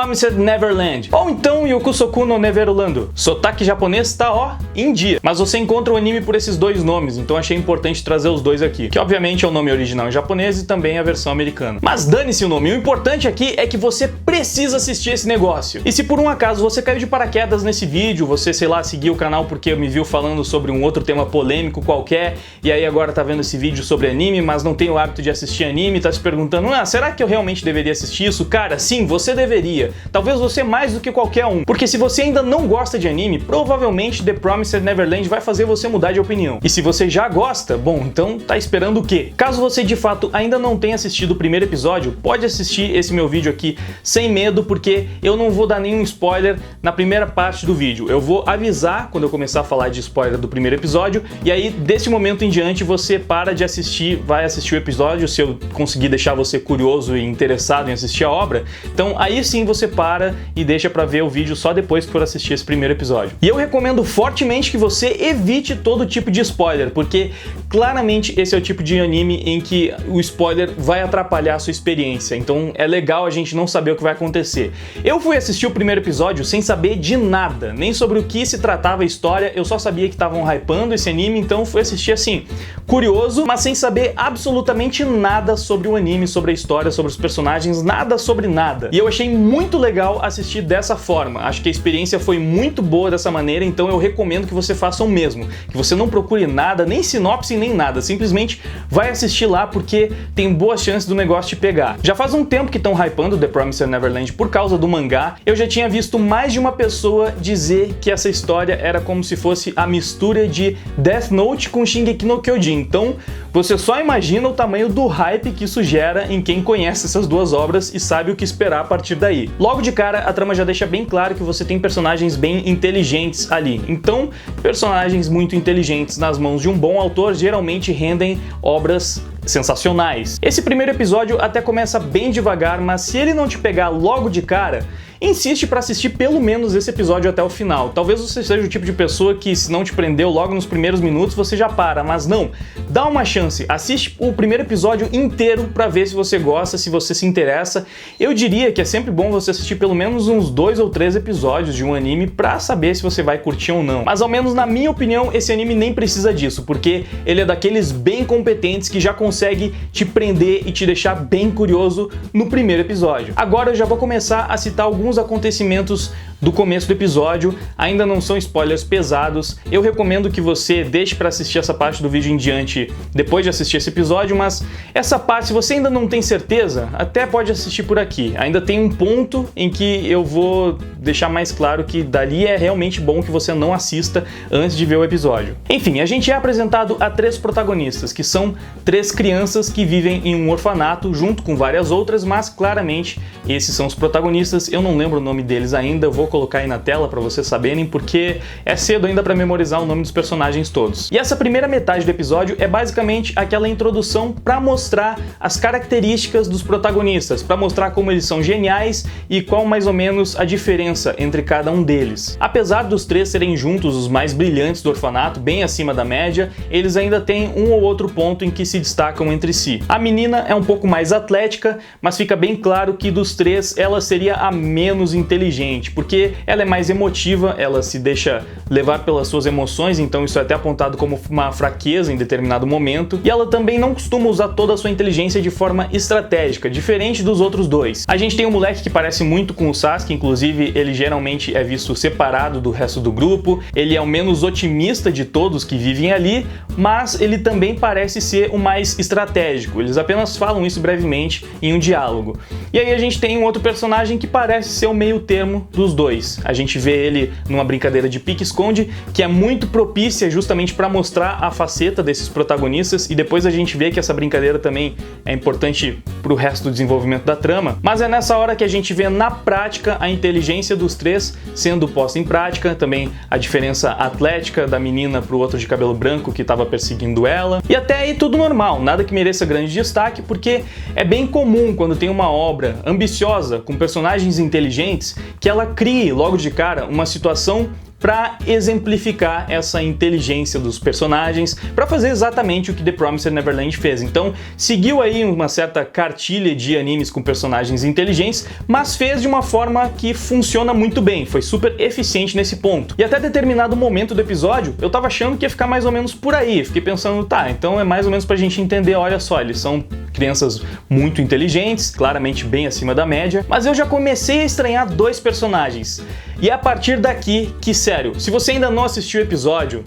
Promised Neverland, ou então Yokusoku no Neverland. Sotaque japonês tá ó, em dia. Mas você encontra o anime por esses dois nomes, então achei importante trazer os dois aqui, que obviamente é o nome original em japonês e também a versão americana. Mas dane-se o nome, o importante aqui é que você precisa assistir esse negócio. E se por um acaso você caiu de paraquedas nesse vídeo, você, sei lá, seguiu o canal porque me viu falando sobre um outro tema polêmico qualquer, e aí agora tá vendo esse vídeo sobre anime, mas não tem o hábito de assistir anime, tá se perguntando, será que eu realmente deveria assistir isso? Cara, sim, você deveria. Talvez você mais do que qualquer um. Porque se você ainda não gosta de anime, provavelmente The Promised Neverland vai fazer você mudar de opinião. E se você já gosta, bom, então tá esperando o quê? Caso você de fato ainda não tenha assistido o primeiro episódio, pode assistir esse meu vídeo aqui sem medo, porque eu não vou dar nenhum spoiler na primeira parte do vídeo. Eu vou avisar quando eu começar a falar de spoiler do primeiro episódio, e aí desse momento em diante você para de assistir, vai assistir o episódio, se eu conseguir deixar você curioso e interessado em assistir a obra, então aí sim você para e deixa pra ver o vídeo só depois que for assistir esse primeiro episódio. E eu recomendo fortemente que você evite todo tipo de spoiler, porque claramente esse é o tipo de anime em que o spoiler vai atrapalhar a sua experiência, então é legal a gente não saber o que vai acontecer. Eu fui assistir o primeiro episódio sem saber de nada, nem sobre o que se tratava a história, eu só sabia que estavam hypando esse anime, então fui assistir assim, curioso, mas sem saber absolutamente nada sobre o anime, sobre a história, sobre os personagens, nada sobre nada. E eu achei muito legal assistir dessa forma, acho que a experiência foi muito boa dessa maneira, então eu recomendo que você faça o mesmo, que você não procure nada, nem sinopse, nem nada, simplesmente vai assistir lá porque tem boas chances do negócio te pegar. Já faz um tempo que estão hypando The Promised Neverland por causa do mangá, eu já tinha visto mais de uma pessoa dizer que essa história era como se fosse a mistura de Death Note com Shingeki no Kyojin, então você só imagina o tamanho do hype que isso gera em quem conhece essas duas obras e sabe o que esperar a partir daí. Logo de cara, a trama já deixa bem claro que você tem personagens bem inteligentes ali, então personagens muito inteligentes nas mãos de um bom autor geralmente rendem obras sensacionais. Esse primeiro episódio até começa bem devagar, mas se ele não te pegar logo de cara, insiste para assistir pelo menos esse episódio até o final. Talvez você seja o tipo de pessoa que, se não te prendeu logo nos primeiros minutos, você já para, mas não, dá uma chance, assiste o primeiro episódio inteiro para ver se você gosta, se você se interessa. Eu diria que é sempre bom você assistir pelo menos uns 2 ou 3 episódios de um anime para saber se você vai curtir ou não. Mas ao menos na minha opinião, esse anime nem precisa disso, porque ele é daqueles bem competentes que já consegue te prender e te deixar bem curioso no primeiro episódio. Agora eu já vou começar a citar alguns acontecimentos do começo do episódio, ainda não são spoilers pesados, eu recomendo que você deixe para assistir essa parte do vídeo em diante depois de assistir esse episódio, mas essa parte, se você ainda não tem certeza, até pode assistir por aqui. Ainda tem um ponto em que eu vou deixar mais claro que dali é realmente bom que você não assista antes de ver o episódio. Enfim, a gente é apresentado a 3 protagonistas, que são 3 crianças que vivem em um orfanato junto com várias outras, mas claramente esses são os protagonistas. Eu não lembro o nome deles ainda, eu vou colocar aí na tela para vocês saberem, porque é cedo ainda para memorizar o nome dos personagens todos. E essa primeira metade do episódio é basicamente aquela introdução para mostrar as características dos protagonistas, para mostrar como eles são geniais e qual mais ou menos a diferença entre cada um deles. Apesar dos 3 serem juntos os mais brilhantes do orfanato, bem acima da média, eles ainda têm um ou outro ponto em que se destacam entre si. A menina é um pouco mais atlética, mas fica bem claro que dos 3 ela seria a menos inteligente, porque ela é mais emotiva, ela se deixa levar pelas suas emoções, então isso é até apontado como uma fraqueza em determinado momento, e ela também não costuma usar toda a sua inteligência de forma estratégica, diferente dos outros 2. A gente tem um moleque que parece muito com o Sasuke, inclusive ele geralmente é visto separado do resto do grupo, ele é o menos otimista de todos que vivem ali, mas ele também parece ser o mais estratégico, eles apenas falam isso brevemente em um diálogo. E aí a gente tem um outro personagem que parece ser o meio termo dos 2. A gente vê ele numa brincadeira de pique-esconde, que é muito propícia justamente para mostrar a faceta desses protagonistas, e depois a gente vê que essa brincadeira também é importante para o resto do desenvolvimento da trama, mas é nessa hora que a gente vê na prática a inteligência dos 3 sendo posta em prática, também a diferença atlética da menina pro outro de cabelo branco que estava perseguindo ela, e até aí tudo normal, nada que mereça grande destaque, porque é bem comum quando tem uma obra ambiciosa, com personagens inteligentes, que ela crie logo de cara uma situação para exemplificar essa inteligência dos personagens, para fazer exatamente o que The Promised Neverland fez. Então, seguiu aí uma certa cartilha de animes com personagens inteligentes, mas fez de uma forma que funciona muito bem, foi super eficiente nesse ponto. E até determinado momento do episódio, eu tava achando que ia ficar mais ou menos por aí, fiquei pensando, tá, então é mais ou menos pra gente entender, olha só, eles são crianças muito inteligentes, claramente bem acima da média, mas eu já comecei a estranhar dois personagens. E é a partir daqui que, sério, se você ainda não assistiu o episódio,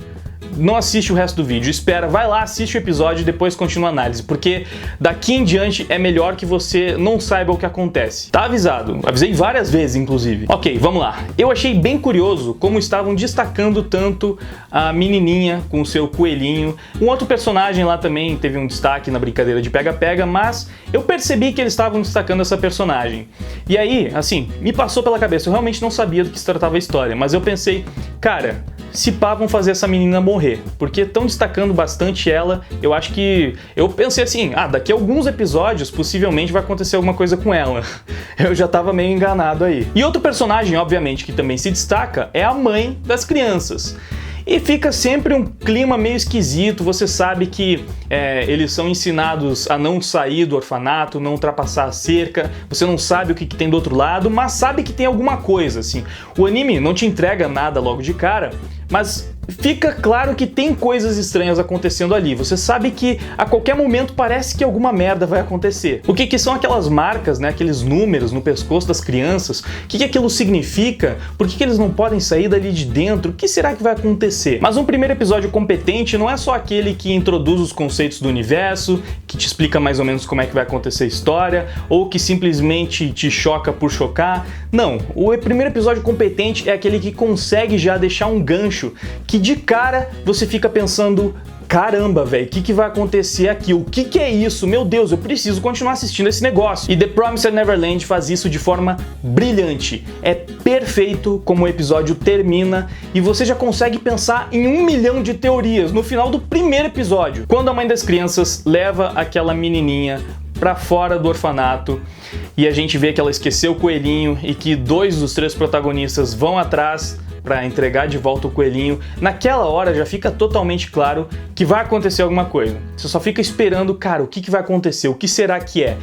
não assiste o resto do vídeo, espera, vai lá, assiste o episódio e depois continua a análise, porque daqui em diante é melhor que você não saiba o que acontece. Tá avisado, avisei várias vezes, inclusive. Ok, vamos lá. Eu achei bem curioso como estavam destacando tanto a menininha com o seu coelhinho. Um outro personagem lá também teve um destaque na brincadeira de pega-pega, mas eu percebi que eles estavam destacando essa personagem. E aí, assim, me passou pela cabeça, eu realmente não sabia do que se tratava a história, mas eu pensei, cara, se pá, vão fazer essa menina morrer, porque estão destacando bastante ela. Eu acho que... eu pensei assim, daqui a alguns episódios possivelmente vai acontecer alguma coisa com ela. Eu já tava meio enganado aí. E outro personagem, obviamente, que também se destaca é a mãe das crianças. E fica sempre um clima meio esquisito, você sabe que eles são ensinados a não sair do orfanato, não ultrapassar a cerca, você não sabe o que tem do outro lado, mas sabe que tem alguma coisa, assim. O anime não te entrega nada logo de cara, mas fica claro que tem coisas estranhas acontecendo ali. Você sabe que a qualquer momento parece que alguma merda vai acontecer. O que são aquelas marcas, né, aqueles números no pescoço das crianças? O que aquilo significa? Por que eles não podem sair dali de dentro? O que será que vai acontecer? Mas um primeiro episódio competente não é só aquele que introduz os conceitos do universo, que te explica mais ou menos como é que vai acontecer a história, ou que simplesmente te choca por chocar. Não, o primeiro episódio competente é aquele que consegue já deixar um gancho que de cara você fica pensando, caramba, velho, o que vai acontecer aqui? O que é isso? Meu Deus, eu preciso continuar assistindo esse negócio. E The Promised Neverland faz isso de forma brilhante. É perfeito como o episódio termina e você já consegue pensar em 1 milhão de teorias no final do primeiro episódio. Quando a mãe das crianças leva aquela menininha pra fora do orfanato e a gente vê que ela esqueceu o coelhinho e que 2 dos 3 protagonistas vão atrás para entregar de volta o coelhinho, naquela hora já fica totalmente claro que vai acontecer alguma coisa. Você só fica esperando, cara, o que vai acontecer? O que será que é?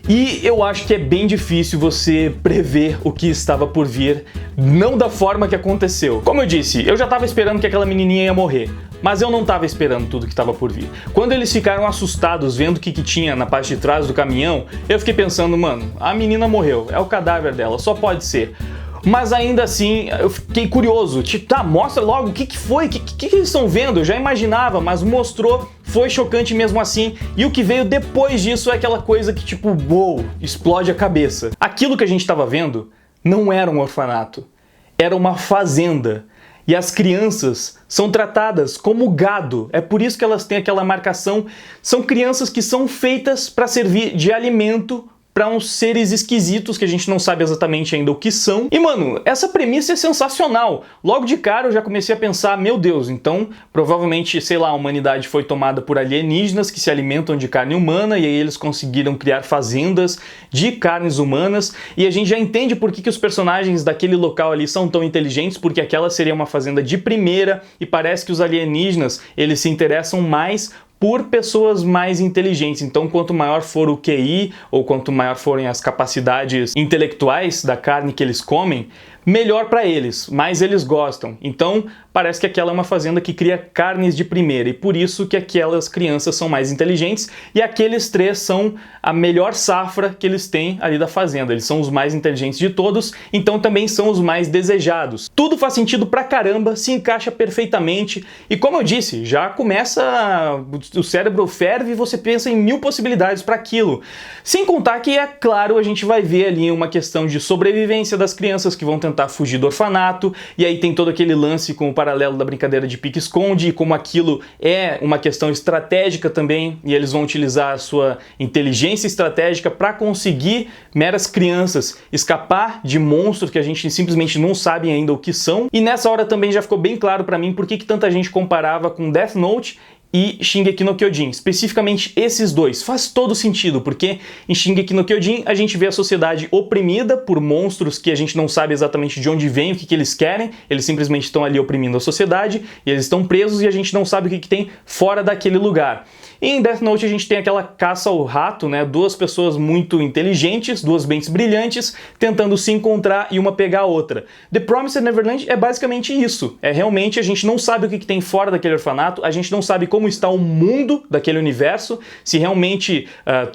E eu acho que é bem difícil você prever o que estava por vir, não da forma que aconteceu. Como eu disse, eu já estava esperando que aquela menininha ia morrer, mas eu não estava esperando tudo que estava por vir. Quando eles ficaram assustados vendo o que tinha na parte de trás do caminhão, eu fiquei pensando, mano, a menina morreu, é o cadáver dela, só pode ser. Mas ainda assim, eu fiquei curioso, tipo, tá, mostra logo o que foi, o que eles estão vendo? Eu já imaginava, mas mostrou, foi chocante mesmo assim, e o que veio depois disso é aquela coisa que tipo, uou, explode a cabeça. Aquilo que a gente estava vendo não era um orfanato, era uma fazenda. E as crianças são tratadas como gado, é por isso que elas têm aquela marcação, são crianças que são feitas para servir de alimento para uns seres esquisitos que a gente não sabe exatamente ainda o que são. E mano, essa premissa é sensacional. Logo de cara eu já comecei a pensar, meu Deus, então provavelmente, sei lá, a humanidade foi tomada por alienígenas que se alimentam de carne humana e aí eles conseguiram criar fazendas de carnes humanas e a gente já entende por que os personagens daquele local ali são tão inteligentes, porque aquela seria uma fazenda de primeira e parece que os alienígenas, eles se interessam mais por pessoas mais inteligentes. Então, quanto maior for o QI, ou quanto maior forem as capacidades intelectuais da carne que eles comem, melhor para eles, mais eles gostam. Então, parece que aquela é uma fazenda que cria carnes de primeira, e por isso que aquelas crianças são mais inteligentes, e aqueles 3 são a melhor safra que eles têm ali da fazenda. Eles são os mais inteligentes de todos, então também são os mais desejados. Tudo faz sentido pra caramba, se encaixa perfeitamente, e como eu disse, já começa... o cérebro ferve e você pensa em 1000 possibilidades para aquilo. Sem contar que, é claro, a gente vai ver ali uma questão de sobrevivência das crianças que vão tentar fugir do orfanato, e aí tem todo aquele lance com o paralelo da brincadeira de pique-esconde, e como aquilo é uma questão estratégica também, e eles vão utilizar a sua inteligência estratégica para conseguir meras crianças escapar de monstros que a gente simplesmente não sabe ainda o que são. E nessa hora também já ficou bem claro para mim por que tanta gente comparava com Death Note, e Shingeki no Kyojin, especificamente esses dois. Faz todo sentido, porque em Shingeki no Kyojin a gente vê a sociedade oprimida por monstros que a gente não sabe exatamente de onde vem, o que eles querem, eles simplesmente estão ali oprimindo a sociedade, e eles estão presos e a gente não sabe o que tem fora daquele lugar. E em Death Note a gente tem aquela caça ao rato, né? Duas pessoas muito inteligentes, duas mentes brilhantes, tentando se encontrar e uma pegar a outra. The Promised Neverland é basicamente isso. É realmente a gente não sabe o que tem fora daquele orfanato, a gente não sabe como está o mundo daquele universo, se realmente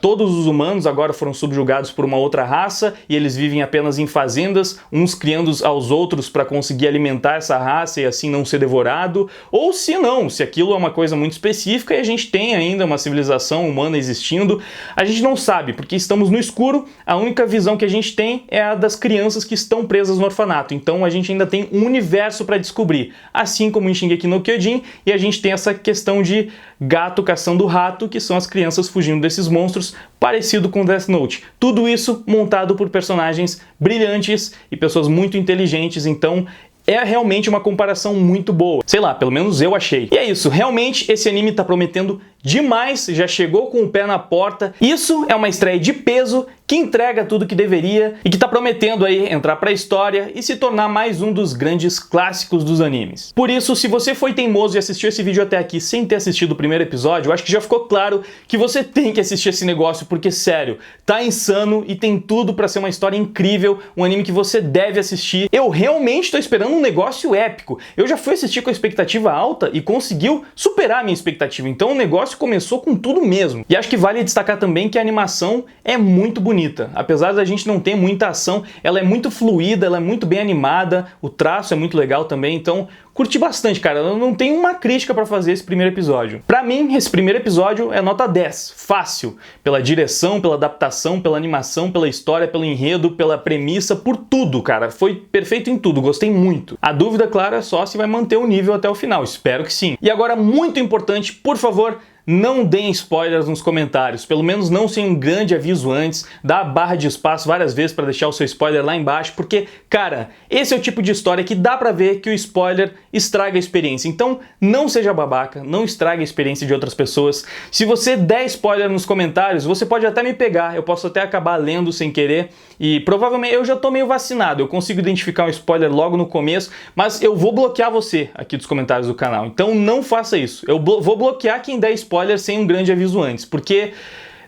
todos os humanos agora foram subjugados por uma outra raça e eles vivem apenas em fazendas, uns criando aos outros para conseguir alimentar essa raça e assim não ser devorado, ou se não, se aquilo é uma coisa muito específica e a gente tem ainda uma civilização humana existindo, a gente não sabe, porque estamos no escuro, a única visão que a gente tem é a das crianças que estão presas no orfanato, então a gente ainda tem um universo para descobrir, assim como em Shingeki no Kyojin, e a gente tem essa questão de gato caçando rato, que são as crianças fugindo desses monstros, parecido com Death Note. Tudo isso montado por personagens brilhantes e pessoas muito inteligentes, então é realmente uma comparação muito boa. Sei lá, pelo menos eu achei. E é isso, realmente esse anime tá prometendo demais, já chegou com o pé na porta. Isso é uma estreia de peso que entrega tudo que deveria e que tá prometendo aí entrar pra história e se tornar mais um dos grandes clássicos dos animes. Por isso, se você foi teimoso e assistiu esse vídeo até aqui sem ter assistido o primeiro episódio, eu acho que já ficou claro que você tem que assistir esse negócio porque, sério, tá insano e tem tudo pra ser uma história incrível, um anime que você deve assistir. Eu realmente tô esperando um negócio épico. Eu já fui assistir com a expectativa alta e conseguiu superar a minha expectativa, então o negócio começou com tudo mesmo. E acho que vale destacar também que a animação é muito bonita. Apesar da gente não ter muita ação, ela é muito fluida, ela é muito bem animada, o traço é muito legal também, então curti bastante, cara. Eu não tenho uma crítica pra fazer esse primeiro episódio. Pra mim, esse primeiro episódio é nota 10, fácil. Pela direção, pela adaptação, pela animação, pela história, pelo enredo, pela premissa, por tudo, cara. Foi perfeito em tudo, gostei muito. A dúvida, claro, é só se vai manter o nível até o final, espero que sim. E agora, muito importante, por favor, não deem spoilers nos comentários, pelo menos não sem um grande aviso antes, dá a barra de espaço várias vezes para deixar o seu spoiler lá embaixo, porque, cara, esse é o tipo de história que dá pra ver que o spoiler estraga a experiência. Então, não seja babaca, não estrague a experiência de outras pessoas. Se você der spoiler nos comentários, você pode até me pegar, eu posso até acabar lendo sem querer, e provavelmente eu já tô meio vacinado, eu consigo identificar um spoiler logo no começo, mas eu vou bloquear você aqui dos comentários do canal, então não faça isso. Eu vou bloquear quem der spoiler sem um grande aviso antes, porque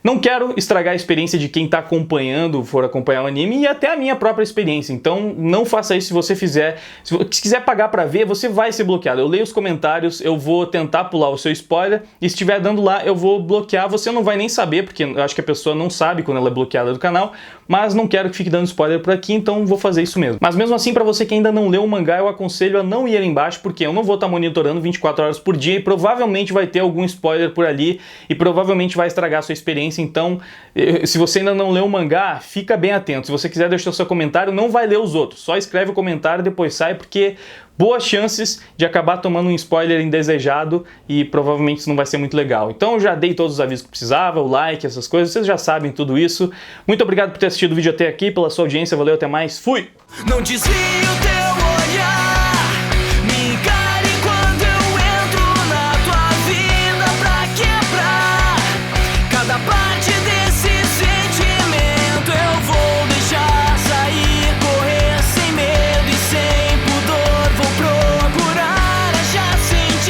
não quero estragar a experiência de quem tá acompanhando, for acompanhar o anime, e até a minha própria experiência. Então não faça isso se você fizer. Se quiser pagar pra ver, você vai ser bloqueado. Eu leio os comentários, eu vou tentar pular o seu spoiler, e se estiver dando lá, eu vou bloquear. Você não vai nem saber, porque eu acho que a pessoa não sabe quando ela é bloqueada do canal, mas não quero que fique dando spoiler por aqui, então vou fazer isso mesmo. Mas mesmo assim, pra você que ainda não leu o mangá, eu aconselho a não ir ali embaixo, porque eu não vou estar monitorando 24 horas por dia, e provavelmente vai ter algum spoiler por ali, e provavelmente vai estragar a sua experiência. Então, se você ainda não leu o mangá, fica bem atento. Se você quiser deixar o seu comentário, não vai ler os outros. Só escreve o comentário e depois sai, porque boas chances de acabar tomando um spoiler indesejado e provavelmente isso não vai ser muito legal. Então eu já dei todos os avisos que precisava, o like, essas coisas, vocês já sabem tudo isso. Muito obrigado por ter assistido o vídeo até aqui, pela sua audiência, valeu, até mais, fui! Não desvio